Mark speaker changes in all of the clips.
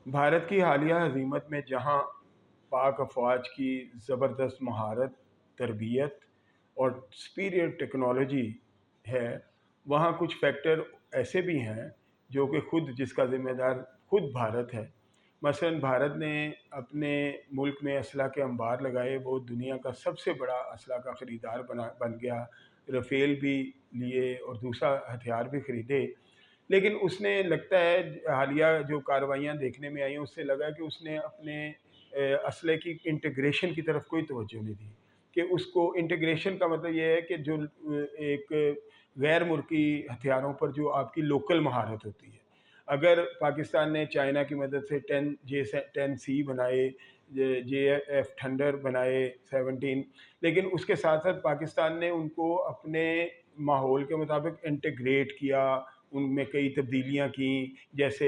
Speaker 1: भारत की हालिया हज़ीमत में जहाँ पाक अफ़वाज की ज़बरदस्त महारत, तरबियत और सुपीरियर टेक्नोलॉजी है, वहाँ कुछ फैक्टर ऐसे भी हैं जो कि ख़ुद जिसका ज़िम्मेदार ख़ुद भारत है। मसलन भारत ने अपने मुल्क में असलहा के अंबार लगाए, वो दुनिया का सबसे बड़ा असलहा का ख़रीदार बन गया। राफ़ेल भी लिए और दूसरा हथियार भी ख़रीदे। लेकिन उसने लगता है हालिया जो कार्रवाइयाँ देखने में आई हैं, उससे लगा कि उसने अपने असले की इंटीग्रेशन की तरफ कोई तवज्जो नहीं दी। कि उसको इंटीग्रेशन का मतलब ये है कि जो एक गैर मुल्की हथियारों पर जो आपकी लोकल महारत होती है। अगर पाकिस्तान ने चाइना की मदद से 10 बनाए, JF थंडर बनाए 17, लेकिन उसके साथ-साथ पाकिस्तान ने उनको अपने माहौल के मुताबिक इंटीग्रेट किया, उनमें कई तब्दीलियाँ की। जैसे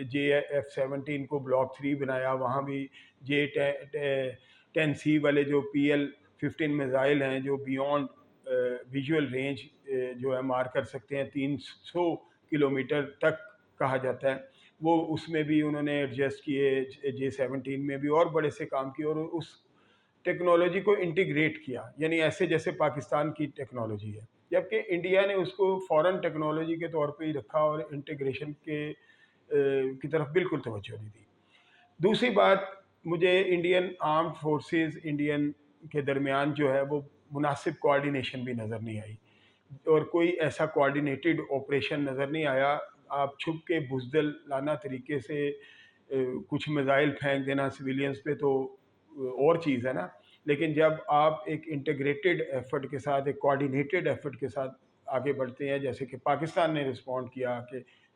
Speaker 1: JF-17 को ब्लॉक 3 बनाया, वहाँ भी J-10C वाले जो PL-15 मिसाइल हैं, जो बियॉन्ड विजुअल रेंज जो है मार कर सकते हैं, 300 किलोमीटर तक कहा जाता है, वो उसमें भी उन्होंने एडजस्ट किए। J-17 में भी और बड़े से काम किए और उस टेक्नोलॉजी को इंटीग्रेट किया, यानी ऐसे जैसे पाकिस्तान की टेक्नोलॉजी है। जबकि इंडिया ने उसको फ़ॉरेन टेक्नोलॉजी के तौर पे ही रखा और इंटीग्रेशन की तरफ बिल्कुल तवज्जो नहीं दी। दूसरी बात, मुझे इंडियन आर्म्ड फोर्सेस इंडियन के दरमियान जो है वो मुनासिब कोऑर्डिनेशन भी नज़र नहीं आई और कोई ऐसा कोऑर्डिनेटेड ऑपरेशन नज़र नहीं आया। आप छुप के बुज़दिल लाना तरीके से कुछ मिसाइल फेंक देना सिविलियंस पे तो और चीज़ है ना, लेकिन जब आप एक इंटीग्रेटेड एफर्ट के साथ, एक कोऑर्डिनेटेड एफर्ट के साथ आगे बढ़ते हैं, जैसे कि पाकिस्तान ने रिस्पॉन्ड किया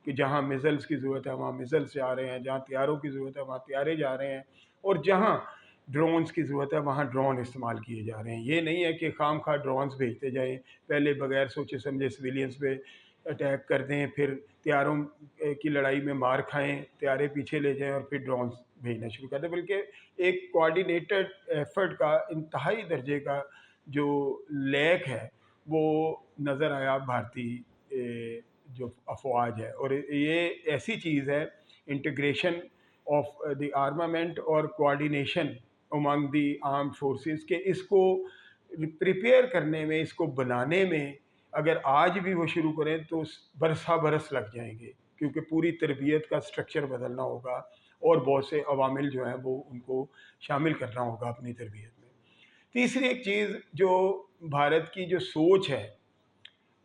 Speaker 1: कि जहाँ मिसाइल्स की ज़रूरत है वहाँ मिसाइल्स जा रहे हैं, जहाँ तैयारों की ज़रूरत है वहाँ तैयारे जा रहे हैं, और जहाँ ड्रोन्स की ज़रूरत है वहाँ ड्रोन इस्तेमाल किए जा रहे हैं। ये नहीं है कि खामखा ड्रोन्स भेजते जाएँ, पहले बगैर सोचे समझे सिविलियंस पे अटैक कर दें, फिर तैयारों की लड़ाई में मार खाएँ, तैयारे पीछे ले जाएँ और फिर ड्रोन्स भेजना शुरू कर दें। बल्कि एक कोऑर्डिनेटेड एफर्ट का इंतहाई दर्जे का जो लैक है, वो नज़र आया भारतीय जो अफ़वाज है। और ये ऐसी चीज़ है, इंटीग्रेशन ऑफ द आर्मामेंट और coordination among the armed forces, के इसको प्रिपेयर करने में, इसको बनाने में अगर आज भी वो शुरू करें तो बरसा बरस लग जाएंगे, क्योंकि पूरी तरबियत का स्ट्रक्चर बदलना होगा और बहुत से अवामिल जो हैं वो उनको शामिल करना होगा अपनी तरबियत में। तीसरी एक चीज़ जो भारत की जो सोच है,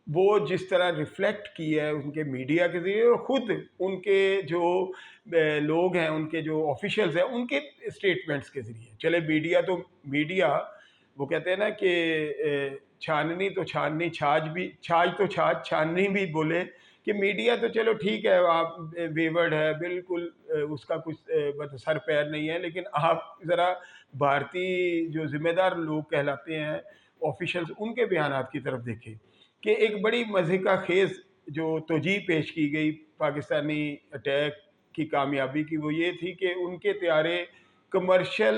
Speaker 1: वो जिस तरह रिफ्लेक्ट की है उनके मीडिया के ज़रिए और ख़ुद उनके जो लोग हैं, उनके जो ऑफिशियल्स हैं, उनके स्टेटमेंट्स के ज़रिए। चले मीडिया तो मीडिया, वो कहते हैं ना कि छाननी तो छाननी, छाछ तो छाछ, छाननी भी बोले कि मीडिया तो चलो ठीक है, आप वेवर्ड है, बिल्कुल उसका कुछ मतलब सर पैर नहीं है, लेकिन आप ज़रा भारतीय जो ज़िम्मेदार लोग कहलाते हैं, ऑफिशियल्स, उनके बयानात की तरफ देखें कि एक बड़ी मज़े का खेज़ जो तोजीह पेश की गई पाकिस्तानी अटैक की कामयाबी की, वो ये थी कि उनके तैयारे कमर्शियल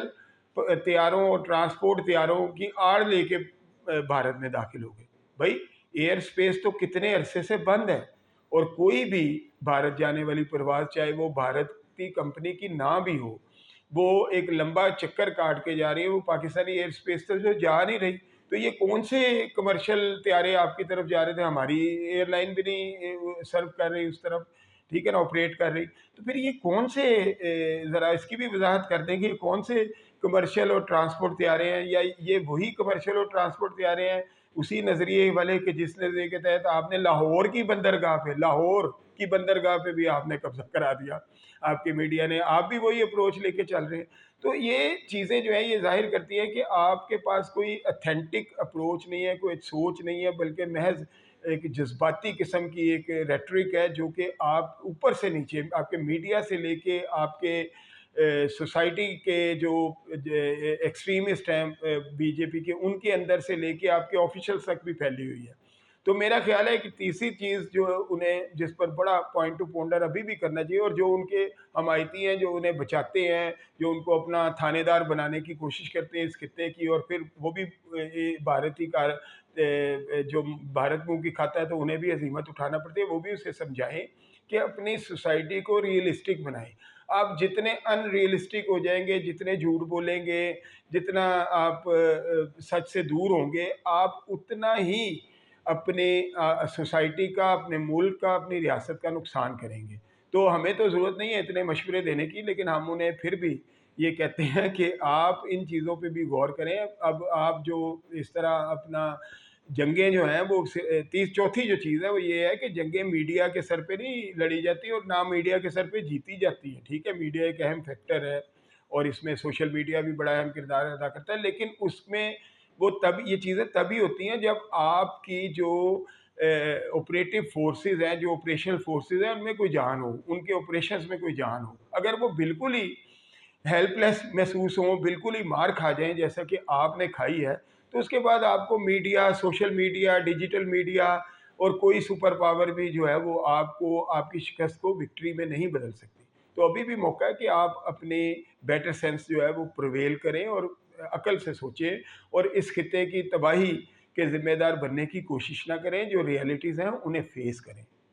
Speaker 1: तैयारों और ट्रांसपोर्ट तैयारों की आड़ लेके भारत में दाखिल हो गए। भाई, एयर स्पेस तो कितने अरसे से बंद है और कोई भी भारत जाने वाली परवाज़, चाहे वो भारत की कंपनी की ना भी हो, वो एक लंबा चक्कर काट के जा रही है, वो पाकिस्तानी एयर स्पेस तो जो जा नहीं रही। तो ये कौन से कमर्शियल तैयारे आपकी तरफ जा रहे थे? हमारी एयरलाइन भी नहीं सर्व कर रही उस तरफ, ठीक है ना, ऑपरेट कर रही। तो फिर ये कौन से, ज़रा इसकी भी वजाहत कर दें कि कौन से कमर्शियल और ट्रांसपोर्ट तैयारे हैं, या ये वही कमर्शियल और ट्रांसपोर्ट तैयारे हैं उसी नज़रिए वाले कि जिस नज़रिए के तहत आपने लाहौर की बंदरगाह पे भी आपने कब्जा करा दिया, आपके मीडिया ने, आप भी वही अप्रोच लेके चल रहे हैं। तो ये चीज़ें जो है ये ज़ाहिर करती है कि आपके पास कोई ऑथेंटिक अप्रोच नहीं है, कोई सोच नहीं है, बल्कि महज एक जज्बाती किस्म की एक रेटरिक है, जो कि आप ऊपर से नीचे, आपके मीडिया से लेके आपके सोसाइटी के जो एक्सट्रीमिस्ट हैं बीजेपी के, उनके अंदर से लेके आपके ऑफिशियल्स तक भी फैली हुई है। तो मेरा ख्याल है कि तीसरी चीज़ जो उन्हें, जिस पर बड़ा पॉइंट टू पॉन्डर अभी भी करना चाहिए, और जो उनके हमायती हैं, जो उन्हें बचाते हैं, जो उनको अपना थानेदार बनाने की कोशिश करते हैं इस खित्ते की, और फिर वो भी भारत ही का जो भारत मुँह की खाता है, तो उन्हें भी हज़ीमत उठाना पड़ती है, वो भी उसे समझाएं कि अपनी सोसाइटी को रियलिस्टिक बनाएं। आप जितने अनरियलिस्टिक हो जाएंगे, जितने झूठ बोलेंगे, जितना आप सच से दूर होंगे, आप उतना ही अपने सोसाइटी का, अपने मुल्क का, अपनी रियासत का नुकसान करेंगे। तो हमें तो ज़रूरत नहीं है इतने मशवरे देने की, लेकिन हम उन्हें फिर भी ये कहते हैं कि आप इन चीज़ों पे भी गौर करें। अब आप जो इस तरह अपना जंगें जो हैं वो तीस चौथी जो चीज़ है वो ये है कि जंगें मीडिया के सर पे नहीं लड़ी जाती और ना मीडिया के सर पे जीती जाती हैं। ठीक है, मीडिया एक अहम फैक्टर है और इसमें सोशल मीडिया भी बड़ा अहम किरदार अदा करता है, लेकिन उसमें वो तब ये चीज़ें तभी होती हैं जब आपकी जो ऑपरेटिव फोर्सेस हैं, जो ऑपरेशनल फोर्सेस हैं, उनमें कोई जान हो, उनके ऑपरेशंस में कोई जान हो। अगर वो बिल्कुल ही हेल्पलेस महसूस हों, बिल्कुल ही मार खा जाएँ जैसा कि आपने खाई है, तो उसके बाद आपको media, social media, digital media और कोई सुपर पावर भी जो है वो आपको आपकी शिकस्त को विक्ट्री में नहीं बदल सकती। तो अभी भी मौका है कि आप अपनी बेटर सेंस जो है वो प्रिवेल करें और अक्ल से सोचें और इस खित्ते की तबाही के ज़िम्मेदार बनने की कोशिश ना करें, जो रियलिटीज़ हैं उन्हें फेस करें।